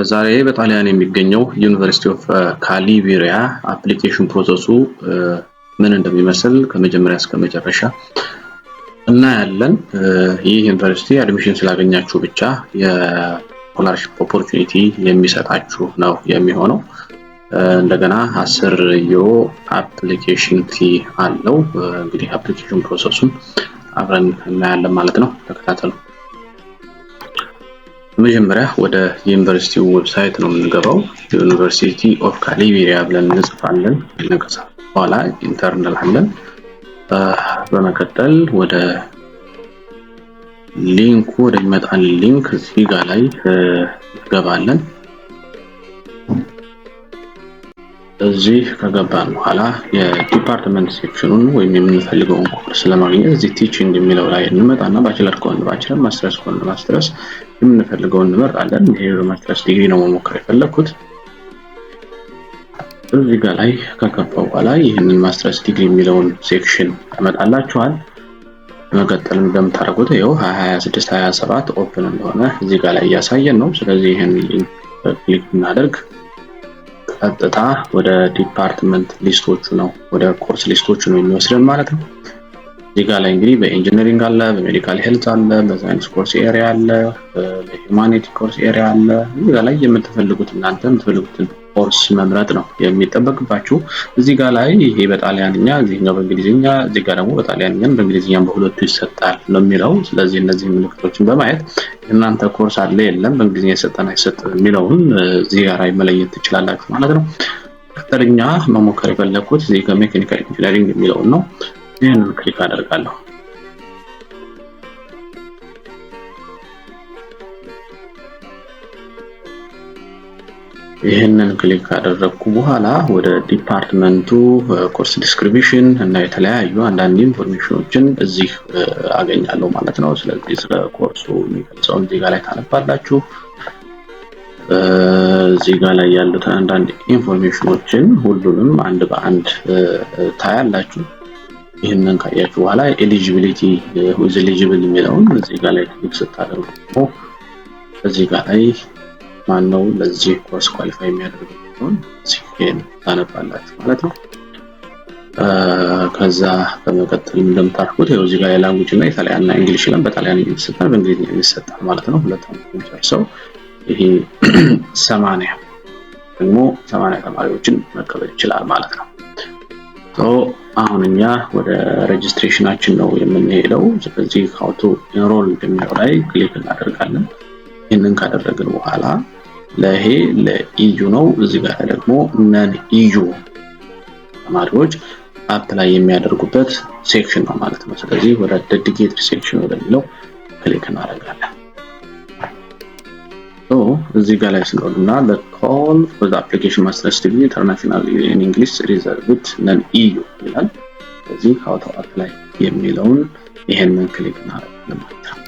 ዛሬ በጣሊያን የሚገኘው ዩኒቨርሲቲ ኦፍ ካሊብሪያ አፕሊኬሽን ፕሮሰሱ ምን እንደሚመስል ከመጀመሪያ እስከ መጨረሻ እናያለን። ይህ ዩኒቨርሲቲ አድሚሽን ስላገኛችሁ ብቻ የስኮላርሺፕ ኦፖርቹኒቲ የሚሰጣችሁ ነው የሚሆነው። እንደገና 10 ዩሮ አፕሊኬሽን ፊ አለው። እንግዲህ አፕሊኬሽን ፕሮሰሱን አብረን እናያለን ማለት ነው። ተከታተሉ። መጀመሪያ ወደ ዩኒቨርሲቲው ዌብሳይት ነው የምንገባው። ዩኒቨርሲቲ ኦፍ ካሊብሪያ ብለን እንጽፋለን። ከዛ በኋላ ኢንተርናል አለን። በመቀጠል ወደ ሊንኩ ወደሚመጣን ሊንክ እዚህ ጋር ላይ እንገባለን። እዚህ ከገባን በኋላ የዲፓርትመንት ሴክሽኑን ወይም የምንፈልገውን ኮርስ ለማግኘት እዚህ ቲቺንግ የሚለው ላይ እንመጣና ባችለር ከሆነ ባችለር፣ ማስተርስ ከሆነ ማስተርስ የምንፈልገውን እንመርጣለን። ይሄ ማስተርስ ዲግሪ ነው መሞከር የፈለኩት። እዚህ ጋር ላይ ከገባው በኋላ ይሄንን ማስተርስ ዲግሪ የሚለውን ሴክሽን ያመጣላችኋል። በመቀጠል እንደምታደርጉት ይሄው 2026 27 ኦፕን እንደሆነ እዚህ ጋር ላይ እያሳየን ነው። ስለዚህ ይሄን ሊንክ ክሊክ እናደርግ ቀጥታ ወደ ዲፓርትመንት ሊስቶቹ ነው ወደ ኮርስ ሊስቶቹ ነው የሚወስደን ማለት ነው። እዚህ ጋር ላይ እንግዲህ በኢንጂነሪንግ አለ፣ በሜዲካል ሄልዝ አለ፣ በሳይንስ ኮርስ ኤሪያ አለ፣ በሂውማኒቲ ኮርስ ኤሪያ አለ። እዚህ ጋር ላይ የምትፈልጉት እናንተ የምትፈልጉትን ኮርስ መምረጥ ነው የሚጠበቅባችሁ። እዚህ ጋር ላይ ይሄ በጣሊያንኛ እዚህኛው በእንግሊዝኛ፣ እዚህ ጋር ደግሞ በጣሊያንኛም በእንግሊዝኛም በሁለቱ ይሰጣል ነው የሚለው። ስለዚህ እነዚህ ምልክቶችን በማየት እናንተ ኮርስ አለ የለም በእንግሊዝኛ ይሰጣል አይሰጥም የሚለውን እዚህ ጋር መለየት ትችላላችሁ ማለት ነው። ከተኛ መሞከር የፈለኩት እዚህ ጋር ሜካኒካል ኢንጂነሪንግ የሚለውን ነው። ይሄንን ክሊክ አደርጋለሁ። ይሄንን ክሊክ ካደረግኩ በኋላ ወደ ዲፓርትመንቱ ኮርስ ዲስክሪፕሽን እና የተለያዩ አንዳንድ ኢንፎርሜሽኖችን እዚህ አገኛለሁ ማለት ነው። ስለዚህ ስለ ኮርሱ የሚገልጸውን እዚህ ጋር ላይ ታነባላችሁ። እዚህ ጋር ላይ ያሉት አንዳንድ ኢንፎርሜሽኖችን ሁሉንም አንድ በአንድ ታያላችሁ። ይሄንን ካያችሁ በኋላ ኤሊጂቢሊቲ ዊዝ ኤሊጂብል የሚለውን እዚህ ጋር ላይ ክሊክ ስታደርጉ እዚህ ጋር ላይ ማነው ለዚህ ኮርስ ኳሊፋይ የሚያደርገው ሲሄን ታነባላችሁ ማለት ነው። ከዛ በመቀጠል እንደምታርፉት ይኸው እዚህ ጋር የላንጉጅ እና ኢጣሊያን እና እንግሊሽ ይላል። በጣሊያን የሚሰጣል፣ በእንግሊዝኛ የሚሰጣል ማለት ነው። ሁለት አመት ጨርሰው ይሄ 80 ደግሞ 80 ተማሪዎችን መቀበል ይችላል ማለት ነው። አሁን እኛ ወደ ሬጅስትሬሽናችን ነው የምንሄደው። ስለዚህ how to enroll የሚለው ላይ ክሊክ እናደርጋለን። ይሄንን ካደረግን በኋላ ለይሄ ለኢዩ ነው። እዚህ ጋር ደግሞ ነን ኢዩ ተማሪዎች አፕላይ የሚያደርጉበት ሴክሽን ነው ማለት ነው። ስለዚህ ወደ ዴዲኬትድ ሴክሽን ወደሚለው ክሊክ እናደርጋለን። እዚህ ጋር ላይ ስለሆነና the call for the application master's degree international in English reserved non EU ይላል። ስለዚህ how to apply የሚለውን ይሄንን ክሊክ እናደርጋለን ማለት ነው።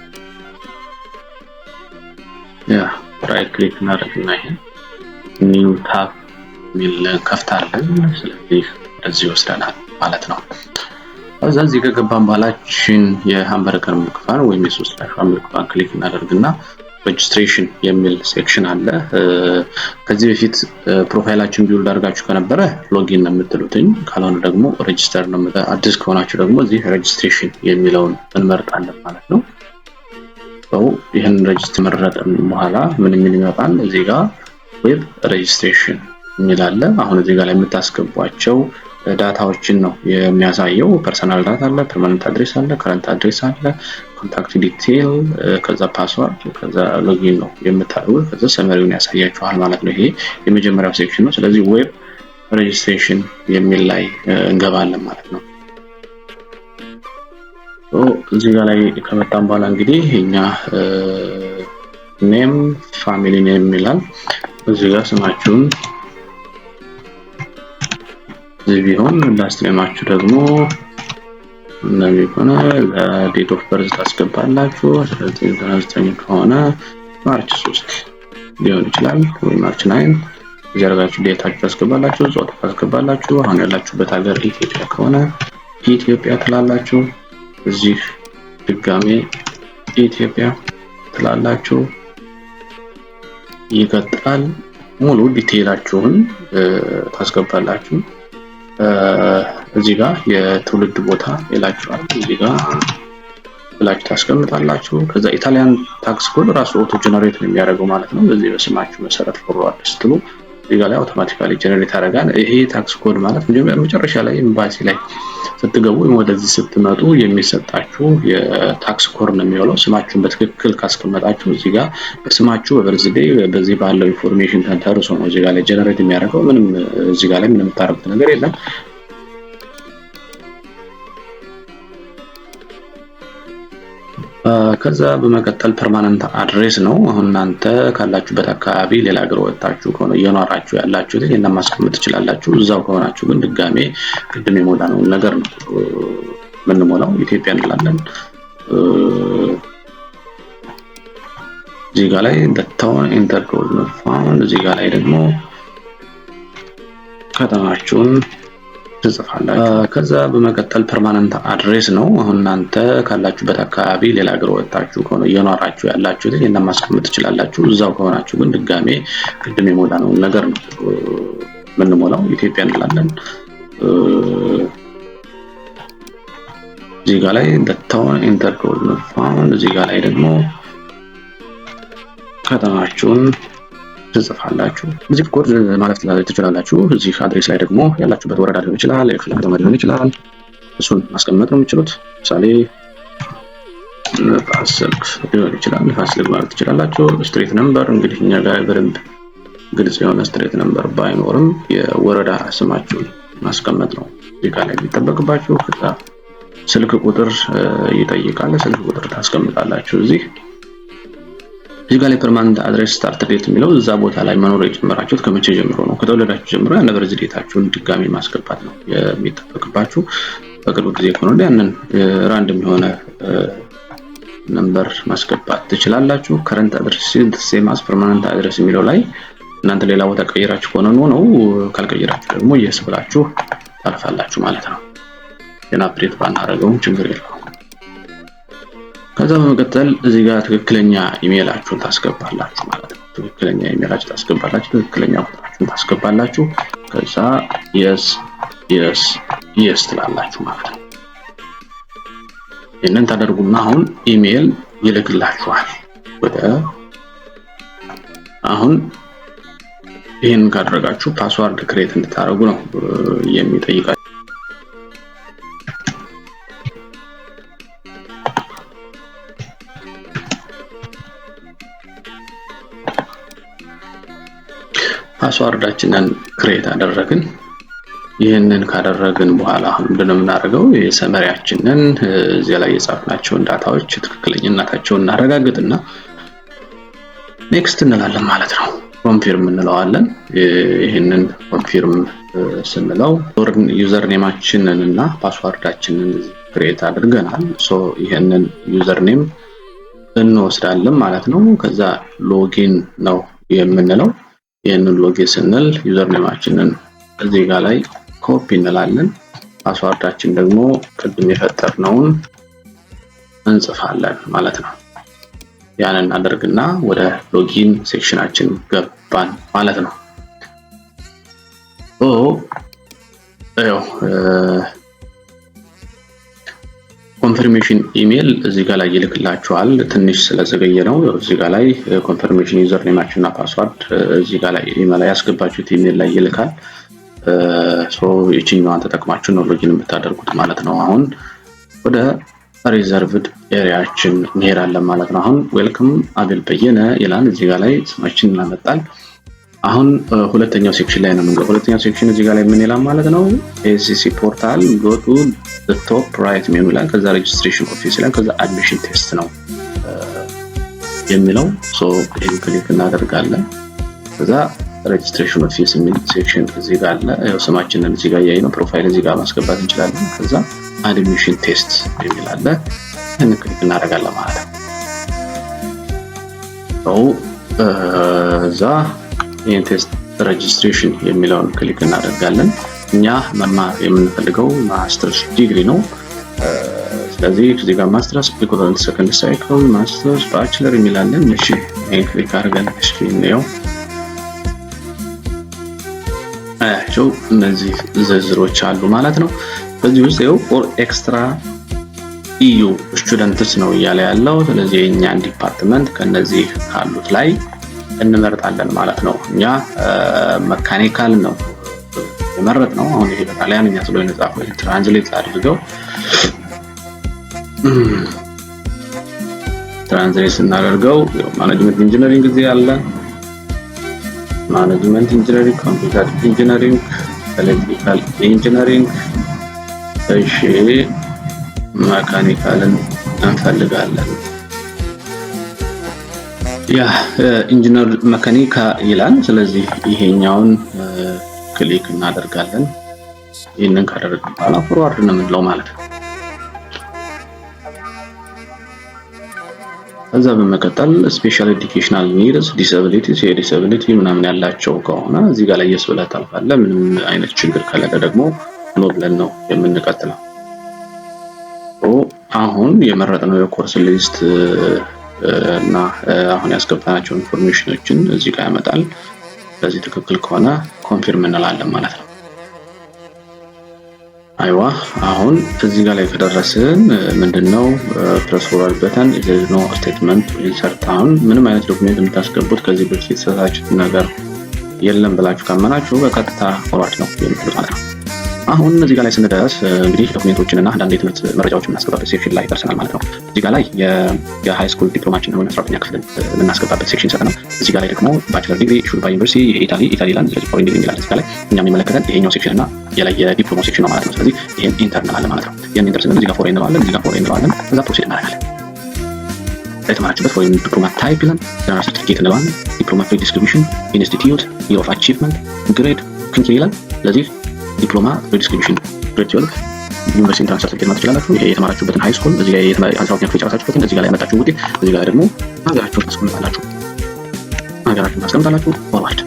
ራይት ክሊክ እናደርግና ይሄን ኒው ታብ ሚል ከፍታለን። ስለዚህ እዚህ ወስደናል ማለት ነው። እዚህ ከገባን በኋላችን የሃምበርከር ምልክቷን ወይም የሶስት ዳሽ ምልክቷን ክሊክ እናደርግና ሬጅስትሬሽን የሚል ሴክሽን አለ። ከዚህ በፊት ፕሮፋይላችን ቢውልድ አድርጋችሁ ከነበረ ሎጊን ነው የምትሉትኝ፣ ካልሆነ ደግሞ ሬጅስተር ነው። አዲስ ከሆናችሁ ደግሞ እዚህ ሬጅስትሬሽን የሚለውን እንመርጣለን ማለት ነው። ይሄን ሬጅስተር መረጥን በኋላ ምን ይመጣል? እዚህ ጋር ዌብ ሬጅስትሬሽን የሚል አለ። አሁን እዚህ ጋር ላይ የምታስገቧቸው ዳታዎችን ነው የሚያሳየው። ፐርሰናል ዳታ አለ፣ ፐርማነንት አድሬስ አለ፣ ከረንት አድሬስ አለ፣ ኮንታክት ዲቴይል፣ ከዛ ፓስወርድ፣ ከዛ ሎጊን ነው የምታደርጉት። ከዛ ሰመሪውን ያሳያችኋል ማለት ነው። ይሄ የመጀመሪያው ሴክሽን ነው። ስለዚህ ዌብ ሬጅስትሬሽን የሚል ላይ እንገባለን ማለት ነው። እዚህ ጋር ላይ ከመጣን በኋላ እንግዲህ እኛ ኔም ፋሚሊ ኔም ይላል። እዚህ ጋር ስማችሁን እዚህ ቢሆን ላስት ኔማችሁ ደግሞ እንደሚሆነ ለዴት ኦፍ በርዝ ታስገባላችሁ። 1999 ከሆነ ማርች 3 ሊሆን ይችላል ወይ ማርች 9 ዘርጋችሁ ዴታችሁ ታስገባላችሁ። ጾታ ታስገባላችሁ። አሁን ያላችሁበት ሀገር ኢትዮጵያ ከሆነ ኢትዮጵያ ትላላችሁ። እዚህ ድጋሜ ኢትዮጵያ ትላላችሁ። ይቀጥላል። ሙሉ ዲቴይላችሁን ታስገባላችሁ። እዚህ ጋር የትውልድ ቦታ ይላችኋል። እዚህ ጋር ብላችሁ ታስቀምጣላችሁ። ከዛ ኢታሊያን ታክስ ኮድ ራሱ ኦቶ ጀነሬት ነው የሚያደርገው ማለት ነው። በዚህ በስማችሁ መሰረት ፎርዋርድ ስትሉ እዚህ ጋር ላይ አውቶማቲካሊ ጀነሬት ያደርጋል። ይሄ ታክስ ኮድ ማለት መጨረሻ ላይ ኤምባሲ ላይ ስትገቡ ወደዚህ ስትመጡ የሚሰጣችሁ የታክስ ኮድ ነው የሚሆነው። ስማችሁን በትክክል ካስቀመጣችሁ እዚህ ጋር ስማችሁ በበርዝዴይ በዚህ ባለው ኢንፎርሜሽን ተንተርሶ ነው እዚህ ጋር ላይ ጀነሬት የሚያደርገው። ምንም እዚህ ጋር ላይ ምንም የምታረጉት ነገር የለም። ከዛ በመቀጠል ፐርማነንት አድሬስ ነው። አሁን እናንተ ካላችሁበት አካባቢ ሌላ ሀገር ወጣችሁ ከሆነ እየኖራችሁ ያላችሁት ይሄን ማስቀመጥ ትችላላችሁ። እዛው ከሆናችሁ ግን ድጋሜ ቅድም የሞላነው ነገር ነው የምንሞላው። ኢትዮጵያ እንላለን። እዚህ ጋር ላይ በታውን ኢንተር ኮድ ነው ፋውንድ። እዚህ ጋር ላይ ደግሞ ከተማችሁን ትጽፋላችሁ። ከዛ በመቀጠል ፐርማነንት አድሬስ ነው። አሁን እናንተ ካላችሁበት አካባቢ ሌላ ሀገር ወጣችሁ ከሆነ እየኖራችሁ ያላችሁት ይሄን ማስቀመጥ ትችላላችሁ። እዛው ከሆናችሁ ግን ድጋሜ ቅድም የሞላነው ነገር ነው የምንሞላው። ኢትዮጵያ እንላለን። እዚህ ጋር ላይ በታውን ኢንተር ኮድ ነው ፋውንድ። እዚህ ጋር ላይ ደግሞ ከተማችሁን ትጽፋላችሁ። እዚህ ኮድ ማለት ትችላላችሁ። እዚህ አድሬስ ላይ ደግሞ ያላችሁበት ወረዳ ሊሆን ይችላል፣ የክፍለ ከተማ ሊሆን ይችላል። እሱን ማስቀመጥ ነው የምትችሉት። ምሳሌ ንፋስ ስልክ ሊሆን ይችላል። ንፋስ ስልክ ማለት ትችላላችሁ። ስትሪት ነምበር እንግዲህ እኛ ጋር በደንብ ግልጽ የሆነ ስትሪት ነምበር ባይኖርም የወረዳ ስማችሁን ማስቀመጥ ነው እዚህ ጋር ላይ የሚጠበቅባችሁ። ከዛ ስልክ ቁጥር ይጠይቃል። ስልክ ቁጥር ታስቀምጣላችሁ እዚህ ጋር ላይ ፐርማነንት አድሬስ ስታርት ዴት የሚለው እዛ ቦታ ላይ መኖር የጀመራችሁት ከመቼ ጀምሮ ነው። ከተወለዳችሁ ጀምሮ ያን በርዝ ዴታችሁን ድጋሚ ማስገባት ነው የሚጠበቅባችሁ። በቅርብ ጊዜ ከሆነ ያንን ራንደም የሆነ ነምበር ማስገባት ትችላላችሁ። ከረንት አድሬስ ሴም አስ ፐርማነንት አድሬስ የሚለው ላይ እናንተ ሌላ ቦታ ቀይራችሁ ከሆነ ነው። ካልቀየራችሁ ደግሞ እየስብላችሁ ታልፋላችሁ ማለት ነው። የና አፕዴት ባናደርገውም ችግር የለውም። ከዛ በመቀጠል እዚህ ጋር ትክክለኛ ኢሜይላችሁን ታስገባላችሁ ማለት ነው። ትክክለኛ ኢሜይላችሁን ታስገባላችሁ፣ ትክክለኛ ቁጥራችሁን ታስገባላችሁ። ከዛ yes ትላላችሁ ማለት ነው። ይሄንን ታደርጉና አሁን ኢሜይል ይልክላችኋል ወደ አሁን ይሄን ካደረጋችሁ ፓስዋርድ ክሬት እንድታደርጉ ነው የሚጠይቃችሁ። ፓስዋርዳችንን ክሬት አደረግን። ይሄንን ካደረግን በኋላ አሁን ምንድነው የምናደርገው? የሰመሪያችንን እዚህ ላይ የጻፍናቸውን ዳታዎች ትክክለኛነታቸውን እናረጋግጥና ኔክስት እንላለን ማለት ነው። ኮንፊርም እንለዋለን። ይሄንን ኮንፊርም ስንለው ዩዘር ኔማችንን እና ፓስዋርዳችንን ክሬት አድርገናል። ሶ ይሄንን ዩዘር ኔም እንወስዳለን ማለት ነው። ከዛ ሎጊን ነው የምንለው። ይሄንን ሎጊን ስንል ዩዘር ኔማችንን እዚህ ጋር ላይ ኮፒ እንላለን። ፓስዋርዳችን ደግሞ ቅድም የፈጠርነውን እንጽፋለን ማለት ነው። ያንን እናደርግና ወደ ሎጊን ሴክሽናችን ገባን ማለት ነው። ኮንፈርሜሽን ኢሜል እዚህ ጋር ላይ ይልክላችኋል። ትንሽ ስለዘገየ ነው። እዚህ ጋር ላይ ኮንፈርሜሽን ዩዘር ኔማችን እና ፓስዋርድ እዚህ ጋር ላይ ኢሜል ላይ ያስገባችሁት ኢሜል ላይ ይልካል። ይችኛዋን ተጠቅማችሁ ነው ሎጊን የምታደርጉት ማለት ነው። አሁን ወደ ሪዘርቭድ ኤሪያችን እንሄዳለን ማለት ነው። አሁን ዌልካም አቤል በየነ ይላል። እዚህ ጋር ላይ ስማችን እናመጣል። አሁን ሁለተኛው ሴክሽን ላይ ነው የምንገባው። ሁለተኛው ሴክሽን እዚህ ጋር ላይ ምን ይላል ማለት ነው? ኤሲሲ ፖርታል go to the top right ሜኑ ላይ ከዛ ሬጅስትሬሽን ኦፊስ ላይ ከዛ አድሚሽን ቴስት ነው የሚለው። ይሄን ክሊክ እናደርጋለን። ከዛ ሬጅስትሬሽን ኦፊስ የሚል ሴክሽን እዚህ ጋር አለ። ያው ስማችንን እዚህ ጋር ያየነው ፕሮፋይል እዚህ ጋር ማስገባት እንችላለን። ከዛ አድሚሽን ቴስት የሚል አለ። ይሄን ክሊክ እናደርጋለን ማለት ነው። እዛ ይሄን ቴስት ሬጅስትሬሽን የሚለውን ክሊክ እናደርጋለን። እኛ መማር የምንፈልገው ማስተርስ ዲግሪ ነው። ስለዚህ እዚህ ጋር ማስተርስ ኢኩቫለንት ሰከንድ ሳይክል ማስተርስ ባችለር የሚላለን። እሺ ይሄን ክሊክ አድርገን እስኪ እንየው። አያቸው እነዚህ ዝርዝሮች አሉ ማለት ነው። በዚህ ውስጥ ይኸው ፎር ኤክስትራ ኢዩ ስቱደንትስ ነው እያለ ያለው። ስለዚህ የእኛን ዲፓርትመንት ከነዚህ ካሉት ላይ እንመርጣለን ማለት ነው። እኛ መካኒካል ነው የመረጥ ነው። አሁን ይሄ በጣሊያንኛ ስለሆነ የተጻፈው ትራንስሌት አድርገው ትራንስሌት ስናደርገው ማኔጅመንት ኢንጂነሪንግ እዚህ ያለ ማኔጅመንት ኢንጂነሪንግ፣ ኮምፒውተር ኢንጂነሪንግ፣ ኤሌክትሪካል ኢንጂነሪንግ፣ እሺ መካኒካልን እንፈልጋለን። ያ ኢንጂነር መካኒካ ይላል። ስለዚህ ይሄኛውን ክሊክ እናደርጋለን። ይሄንን ካደረግን በኋላ ፎርዋርድ ነው የምንለው ማለት ነው። ከዛ በመቀጠል ስፔሻል ኤዱኬሽናል ኒድስ ዲስአቢሊቲስ የዲስአቢሊቲ ምናምን ያላቸው ከሆነ እዚህ ጋር ላይ የስ ብለህ ታልፋለህ። ምንም አይነት ችግር ከሌለ ደግሞ ኖ ብለን ነው የምንቀጥለው። አሁን የመረጥነው የኮርስ ሊስት እና አሁን ያስገባናቸው ኢንፎርሜሽኖችን እዚህ ጋር ያመጣል። ስለዚህ ትክክል ከሆነ ኮንፊርም እንላለን ማለት ነው። አይዋ አሁን እዚህ ጋር ላይ ከደረስን ምንድነው ፕሬስ ፎርዋርድ በተን ኖ ስቴትመንት ኢንሰርት። አሁን ምንም አይነት ዶክመንት የምታስገቡት ከዚህ በፊት የተሰጣችሁት ነገር የለም ብላችሁ ካመናችሁ በቀጥታ ፎርዋርድ ነው የምትሉት ማለት ነው። አሁን እዚህ ጋር ላይ ስንደርስ እንግዲህ ዶክመንቶችን እና አንዳንድ የትምህርት መረጃዎችን የምናስገባበት ሴክሽን ላይ ደርሰናል ማለት ነው። እዚህ ጋር ላይ የሃይ ስኩል ዲፕሎማችን ሆነ 12ኛ ክፍል የምናስገባበት ሴክሽን ሰጥተናል። እዚህ ጋር ላይ ደግሞ ባችለር ዲግሪ ኢሹድ ባይ ዩኒቨርሲቲ ኢታሊ ላንድ ስለዚህ ፎሬን ዲግሪ ይላል። እዚህ ጋር ላይ እኛ የሚመለከተን ይሄኛው ሴክሽን እና የዲፕሎማ ሴክሽን ነው ማለት ነው። ስለዚህ ይሄን ኢንተርናል አለ ማለት ነው። ይሄን ኢንተር ስንል እዚህ ጋር ፎሬን እንለዋለን፣ እዚህ ጋር ፎሬን እንለዋለን። ከዛ ፕሮሲድ እናደርጋለን። የተማራችሁበት ፎሬን ዲፕሎማ ታይፕ ይላል። ጀነራል ሰርቲፊኬት እንለዋለን። ዲፕሎማ ፍሪ ዲስትሪቢዩሽን ኢንስቲትዩት ይር ኦፍ አቺቭመንት ግሬድ ክንትሪ ይላል። ስለዚህ ዲፕሎማ ሪዲስትሪቢዩሽን ግሬድ 12 ዩኒቨርሲቲ ኢንትራንስ ሰርቲፊኬት ማለት ትችላላችሁ። ይሄ የተማራችሁበትን ሃይ ስኩል እዚህ ጋር የ12ኛ ክፍል ጨረሳችሁበትን እዚህ ጋር ላይ ያመጣችሁ ውጤት እዚህ ጋር ደግሞ ሀገራችሁን ታስቀምጣላችሁ። ፎርዋርድ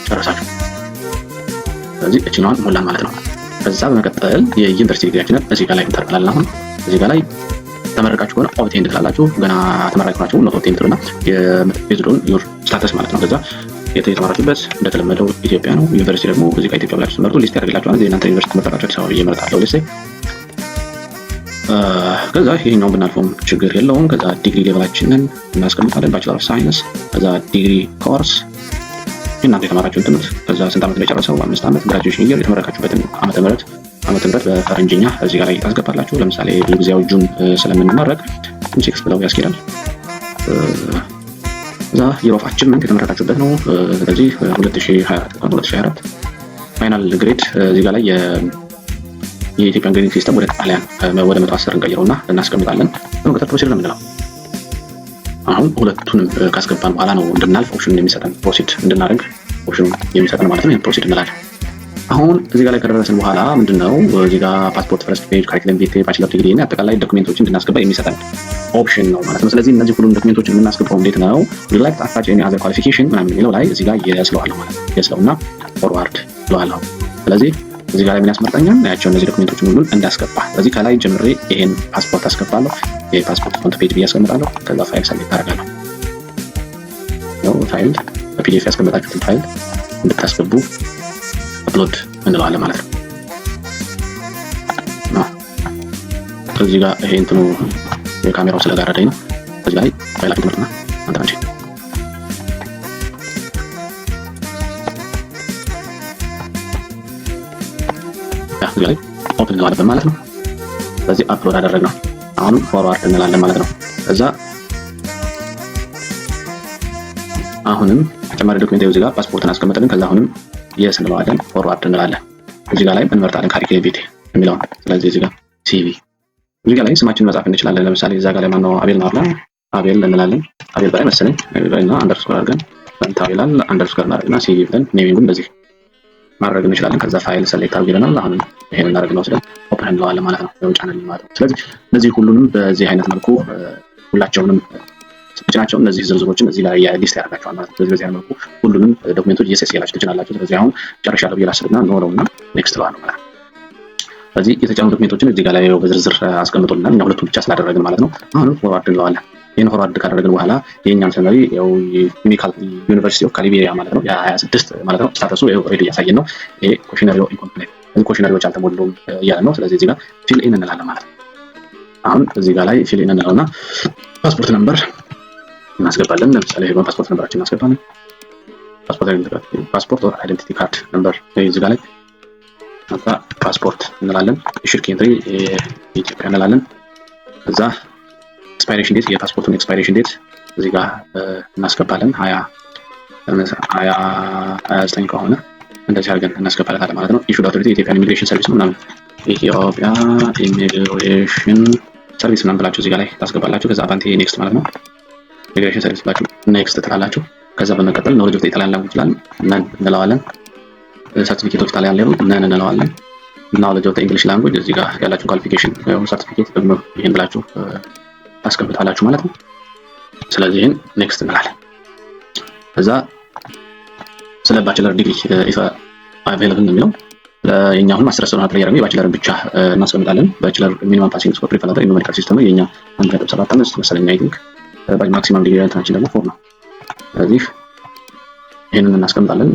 ጨረሳችሁ። ስለዚህ እችኛዋን ሞላን ማለት ነው። ከዛ በመቀጠል የዩኒቨርሲቲ ዲግሪያችንን እዚህ ጋር ላይ እንተርካለን። አሁን እዚህ ጋር ላይ ተመረቃችሁ ከሆነ ኦብቴንድ ትላላችሁ። ገና ተመራቂ ናችሁ ኖት ኦብቴንድ እና የቤዝዶን ዩር ስታተስ ማለት ነው። ከዛ የተማራችሁበት እንደተለመደው ኢትዮጵያ ነው። ዩኒቨርሲቲ ደግሞ እዚህ ጋር ኢትዮጵያ ብላችሁ ትመርጡ ሊስት ያደርግላችኋል። እዚህ እናንተ ዩኒቨርሲቲ ተመረቃችሁ አዲስ አበባ እየመረጣለሁ ልሴ ከዛ ይሄኛውን ብናልፈውም ችግር የለውም። ከዛ ዲግሪ ሌቨላችንን እናስቀምጣለን። ባችለር ኦፍ ሳይንስ፣ ከዛ ዲግሪ ኮርስ እናንተ የተማራችሁን ትምህርት፣ ከዛ ስንት ዓመት ላይ ጨረሰው 5 ዓመት ግራጁዌሽን ይር የተመረቃችሁበትን ዓመተ ምህረት በፈረንጅኛ እዚህ ጋር ላይ ታስገባላችሁ። ለምሳሌ ብዙ ጊዜ ጁን ስለምንመረቅ 6 ብለው ያስኬዳል። ከዛ ይር ኦፍ አቺቭመንት የተመረቃችሁበት ነው። ስለዚህ 2024 ፋይናል ግሬድ እዚህ ጋር ላይ የኢትዮጵያን ግሬዲንግ ሲስተም ወደ ጣሊያን ወደ 110 እንቀይረውና እናስቀምጣለን። በመቀጠል ፕሮሲድ ነው የምንለው። አሁን ሁለቱንም ካስገባን በኋላ ነው እንድናልፍ ኦፕሽን የሚሰጠን ፕሮሲድ እንድናደርግ ኦፕሽን የሚሰጠን ማለት ነው። ይሄን ፕሮሲድ እንላለን። አሁን እዚህ ጋር ላይ ከደረስን በኋላ ምንድነው እዚህ ጋር ፓስፖርት ፈርስት ፔጅ ካሪኩለም ቪቴ ባችለር ዲግሪ እና አጠቃላይ ዶክመንቶችን እንድናስገባ የሚሰጠን ኦፕሽን ነው ማለት ነው። ስለዚህ እነዚህ ሁሉም ዶክመንቶችን የምናስገባው እንዴት ነው? ሪላክት አታች ኤኒ አዘር ኳሊፊኬሽን ምናምን የሚለው ላይ እዚህ ጋር የስለዋለሁ ማለት ነው። የስለውና ፎርዋርድ ለዋለሁ። ስለዚህ እዚህ ጋር ላይ ምን ያስመርጠኛል? ያቸው እነዚህ ዶክመንቶችን ሁሉ እንዳስገባ። ስለዚህ ከላይ ጀምሬ ይሄን ፓስፖርት አስገባለሁ። የፓስፖርት ፍሮንት ፔጅ ብዬ አስቀምጣለሁ። ከዛ ፋይል ሰሌክት አደርጋለሁ። ነው ፋይል በፒዲኤፍ ያስቀመጣችሁትን ፋይል እንድታስገቡ አፕሎድ እንለዋለን ማለት ነው። እዚህ ጋር ይሄ እንትኑ የካሜራው ስለጋረደኝ ነው። እዚህ ላይ ፋይላችሁ ትምህርትና አንተ አንቺ እዚህ ላይ ኦፕን እንለዋለን ማለት ነው። ስለዚህ አፕሎድ አደረግነው። አሁን ፎርዋርድ እንላለን ማለት ነው። ከዛ አሁንም ተጨማሪ ዶክመንት እዚህ ጋር ፓስፖርትን አስቀምጠልን። ከዛ አሁንም የስ እንለዋለን፣ ፎርዋርድ እንላለን። እዚህ ጋር ላይ እንመርጣለን ካሪኩለም ቪቴ የሚለውን። ስለዚህ እዚህ ጋር ሲቪ እዚህ ጋር ላይ ስማችን መጻፍ እንችላለን። ለምሳሌ እዛ ጋር ላይ ማነው አቤል ነው አይደል? አቤል እንላለን። አቤል በላይ መሰለኝ እና አንደርስኮር አድርገን ፈንታቤላል አንደርስኮር እናደርግና ሲቪ ብለን ኔሚንጉን እንደዚህ ማድረግ እንችላለን። ከዛ ፋይል ሰሌክት አድርገናል። አሁን ይሄን እናደርግነው ወስደን ኦፕን እንለዋለን ማለት ነው። የውጫንን ማለት ነው። ስለዚህ እነዚህ ሁሉንም በዚህ አይነት መልኩ ሁላቸውንም ስጭናቸው እነዚህ ዝርዝሮችን እዚህ ላይ ሊስት ያደርጋቸዋል ማለት ነው። በዚህ አይነት መልኩ ሁሉንም ዶክመንቶች እየሰስ ያላችሁ ትችላላችሁ። ስለዚህ አሁን ጨርሻለሁ ብዬ ላስብና ኖረውና ኔክስት ለዋለሁ ማለት ነው። ስለዚህ የተጫኑ ዶክመንቶችን እዚህ ጋር ላይ በዝርዝር አስቀምጦልናል። እኛ ሁለቱን ብቻ ስላደረግን ማለት ነው። አሁን ፎርዋርድ እንለዋለን። ይሄን ፎርዋርድ ካደረግን በኋላ የኛን ሰመሪ ያው ዩኒካል ዩኒቨርሲቲ ኦፍ ካሊቢሪያ ማለት ነው የ26 ማለት ነው ስታተሱ ኦልሬዲ እያሳየን ነው። ይሄ ኮሽነሪው ኢንኮምፕሊት ኮሽነሪዎች አልተሞሉም እያለ ነው። ስለዚህ እዚህ ጋር ፊል ኢን እንላለን ማለት ነው። አሁን እዚህ ጋር ላይ ፊል ኢን እንለውና ፓስፖርት ነምበር እናስገባለን። ለምሳሌ ፓስፖርት ነምበራችን እናስገባለን። ፓስፖርት ኦር አይደንቲቲ ካርድ ነምበር እዚህ ጋር ላይ ፓስፖርት እንላለን። ኢሹድ ካንትሪ ኢትዮጵያ እንላለን። ከዛ ኤክስፓይሬሽን ዴት የፓስፖርቱን ኤክስፓይሬሽን ዴት እዚህ ጋር እናስገባለን። 29 ከሆነ እንደዚህ አድርገን እናስገባለታለን ማለት ነው። ኢሹድ አውቶሪቲ የኢትዮጵያ ኢሚግሬሽን ሰርቪስ ነው ምናምን ኢትዮጵያ ኢሚግሬሽን ሰርቪስ ምናምን ብላችሁ እዚህ ጋር ላይ ታስገባላችሁ። ከዛ አባንቴ ኔክስት ማለት ነው ኢሚግሬሽን ሰርቪስ ብላችሁ ኔክስት ትላላችሁ። ከዛ በመቀጠል ኖሌጅ ኦፍ ኢታሊያን ላንጉጅ ይላል ነን እንለዋለን። ሰርቲፊኬት ኦፍ ኢታሊያን ሌቭል ነን እንለዋለን። ኖሌጅ ኦፍ እንግሊሽ ላንጉጅ እዚህ ጋር ያላችሁ ኳሊፊኬሽን ሰርቲፊኬት ደግሞ ይሄን ብላችሁ ታስቀምጣላችሁ ማለት ነው። ስለዚህ ይሄን ኔክስት እንላለን። ከዛ ስለ ባችለር ዲግሪ ኢፍ አቬለብል ነው የሚለው የኛ አሁን ማስተርስ ነው አፕላይ ያደረገው የባችለርን ብቻ እናስቀምጣለን። ባችለር ሚኒመም ፓሲንግ ስኮር ፕሪፈራብል ኑሜሪካል ሲስተም የኛ 1.75 መሰለኝ አይ ቲንክ ማክሲመም ዲግሪ እንትናችን ደግሞ 4 ነው። ስለዚህ ይሄንን እናስቀምጣለን።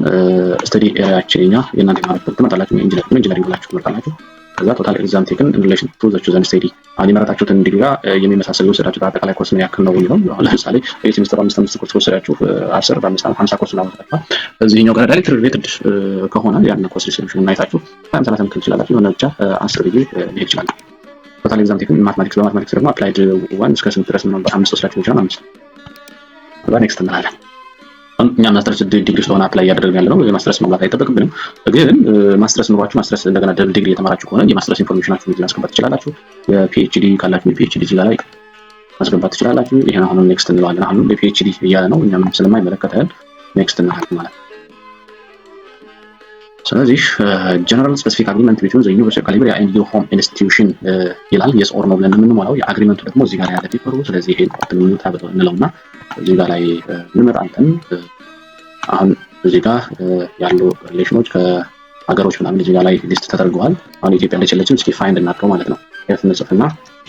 ስተዲ ኤሪያችን የእናንተ ማለት ትመጣላችሁ ኢንጂነሪንግ ብላችሁ ትመጣላችሁ። ከዛ ቶታል ኤግዛም ቴክን ኢን ሪሌሽን ቱ ዘ ቾዘን ስተዲ አሁን የመረጣችሁትን ዲግሪ የሚመሳሰል የወሰዳችሁት አጠቃላይ ኮርስ ምን ያክል ነው የሚለው አሁን ለምሳሌ በሴሚስተር 5 ኮርስ ወሰዳችሁ 10 በ5 50 ኮርስ ነው ወሰዳችሁ። እዚህኛው ጋር ዳይሬክት ሪሌትድ ከሆነ ያን ኮርስ ዲስክሪፕሽን እናይታችሁ 30 ምክል ይችላልላችሁ የሆነ ብቻ 10 ዲግሪ ሊሄድ ይችላል። ቶታል ኤግዛም ቴክን ማትማቲክስ በማትማቲክስ ደግሞ አፕላይድ 1 እስከ 8 ድረስ ነው በ5 ወስዳችሁ ይችላል 5 ከዛ ኔክስት እንላለን። እኛ ማስተርስ ዲግሪ ስለሆነ አፕላይ ያደረግን ያለው ነው የማስተርስ መግባት አይጠበቅብንም። ግን ማስተርስ ኑሯችሁ ማስተርስ እንደገና ደብል ዲግሪ የተማራችሁ ከሆነ የማስተርስ ኢንፎርሜሽናችሁን እዚህ ማስገባት ትችላላችሁ። የፒኤችዲ ካላችሁ የፒኤችዲ እዚህ ጋር ላይ ማስገባት ትችላላችሁ። ይሄን አሁን ኔክስት እንለዋለን። አሁን የፒኤችዲ እያለ ነው እኛም ስለማይመለከተን ኔክስት እንላለን ማለት ነው። ስለዚህ ጀነራል ስፔሲፊክ አግሪመንት ቢትዊን ዘ ዩኒቨርሲቲ ኦፍ ካሊብሪያ ኤንድ ዩር ሆም ኢንስቲትዩሽን ይላል። የስ ኦር ኖ ብለን የምንሞላው የአግሪመንቱ ደግሞ እዚህ ጋር ያለ ፔፐሩ። ስለዚህ ይሄን እንለውና እዚህ ጋር ላይ እንመጣለን። አሁን እዚህ ጋር ያሉ ሪሌሽኖች ከሀገሮች ምናምን እዚህ ጋር ላይ ሊስት ተደርገዋል። አሁን ኢትዮጵያ ላይ የለችም። እስኪ ፋይንድ እናድርገው ማለት ነው። እንጽፍና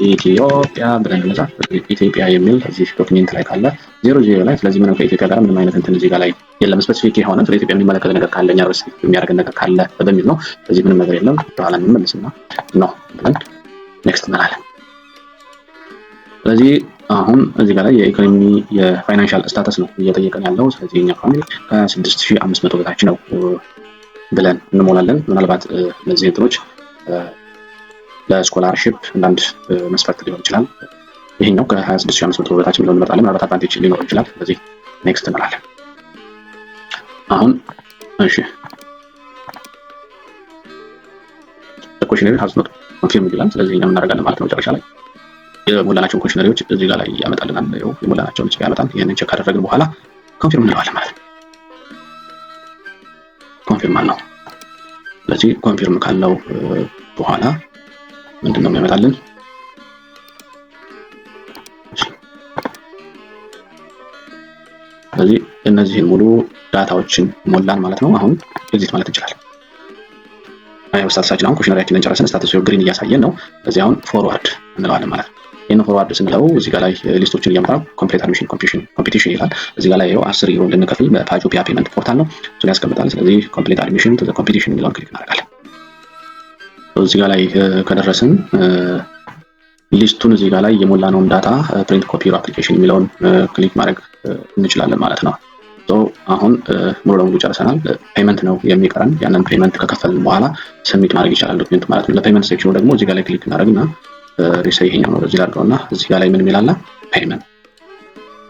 ኢትዮጵያ ብለን እንጻፍ። ኢትዮጵያ የሚል እዚህ ዶክመንት ላይ ካለ 00 ላይ ስለዚህ ምንም ከኢትዮጵያ ጋር ምንም አይነት እንትን እዚህ ጋር ላይ የለም። ስፔሲፊክ የሆነ ስለ ኢትዮጵያ የሚመለከት ነገር ካለ እኛ ሪስክ የሚያደርግ ነገር ካለ በሚል ነው። ስለዚህ ምንም ነገር የለም። በኋላ እንመለስና ነው ብለን ኔክስት እንላለን። ስለዚህ አሁን እዚህ ጋር ላይ የኢኮኖሚ የፋይናንሻል ስታተስ ነው እየጠየቀን ያለው። ስለዚህ የኛ ፋሚሊ ከ6500 በታች ነው ብለን እንሞላለን። ምናልባት እነዚህ እንትኖች ለስኮላርሺፕ አንዳንድ መስፈርት ሊሆን ይችላል። ይሄኛው ከ26500 በታች የሚለው እንመጣለን። ምናልባት አድቫንቴጅ ሊኖር ይችላል። ስለዚህ ኔክስት እንላለን። አሁን እሺ ኮሽነሪ ሃዝ ኖት ኮንፊርም ይላል። ስለዚህ እኛ ምን እናደርጋለን ማለት ነው መጨረሻ ላይ የሞላናቸውን ኮሽነሪዎች እዚህ ጋር ላይ ያመጣልናል። ነው የሞላናቸውን እዚህ ጋር ያመጣል። ይሄንን ቼክ ካደረግን በኋላ ኮንፊርም እንለዋለን ማለት ነው። ኮንፊርም አለው። ስለዚህ ኮንፊርም ካለው በኋላ ምንድነው የሚያመጣልን? ስለዚህ እነዚህን ሙሉ ዳታዎችን ሞላን ማለት ነው። አሁን ኤግዚት ማለት እንችላለን። ስታተሳችን አሁን ኮሽነሪያችንን ጨረሰን ስታተሱ ግሪን እያሳየን ነው። ስለዚህ አሁን ፎርዋርድ እንለዋለን ማለት ነው። ይሄን ፎርዋርድ ስንለው እዚህ ጋር ላይ ሊስቶችን እያመጣ ኮምፕሊት አድሚሽን ኮምፒቲሽን ይላል። እዚህ ጋር ላይ 10 ዩሮ እንድንከፍል በፓጆፒያ ፔመንት ፖርታል ነው እሱን ያስቀምጣል። ስለዚህ ኮምፕሊት አድሚሽን ቱ ዘ ኮምፒቲሽን የሚለውን ክሊክ እናደርጋለን። እዚህ ጋር ላይ ከደረስን ሊስቱን እዚህ ጋር ላይ የሞላነውን ዳታ ፕሪንት ኮፒ አፕሊኬሽን የሚለውን ክሊክ ማድረግ እንችላለን ማለት ነው። አሁን ሙሉ ለሙሉ ጨርሰናል። ፔመንት ነው የሚቀረን። ያንን ፔመንት ከከፈልን በኋላ ሰብሚት ማድረግ ይቻላል ዶክመንት ማለት ነው። ለፔመንት ሴክሽኑ ደግሞ እዚህ ጋር ላይ ክሊክ እናደርግና ሪሳይ ይሄኛው ነው እዚህ አድርገውና እዚህ ጋር ላይ ምን ይላል ፔመንት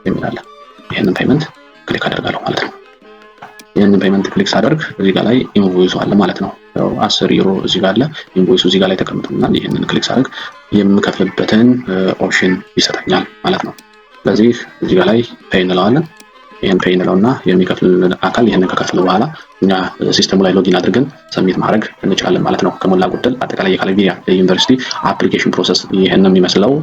የሚላል ይሄንን ፔመንት ክሊክ አደርጋለሁ ማለት ነው። ይሄንን ፔመንት ክሊክ ሳደርግ እዚህ ጋር ላይ ኢንቮይሱ አለ ማለት ነው። 10 ዩሮ እዚህ ጋር አለ ኢንቮይሱ እዚህ ጋር ላይ ተቀምጧል። ይሄንን ክሊክ ሳደርግ የምከፍልበትን ኦፕሽን ይሰጠኛል ማለት ነው። ስለዚህ እዚህ ጋር ላይ ፔይ እንለዋለን። ይሄን ፔይ እንለውና የሚከፍልን አካል ይሄንን ከከፈለ በኋላ እኛ ሲስተሙ ላይ ሎጊን አድርገን ሰብሚት ማድረግ እንችላለን ማለት ነው። ከሞላ ጎደል አጠቃላይ የካሊቢሪያ ዩኒቨርሲቲ አፕሊኬሽን ፕሮሰስ ይሄንን የሚመስለው።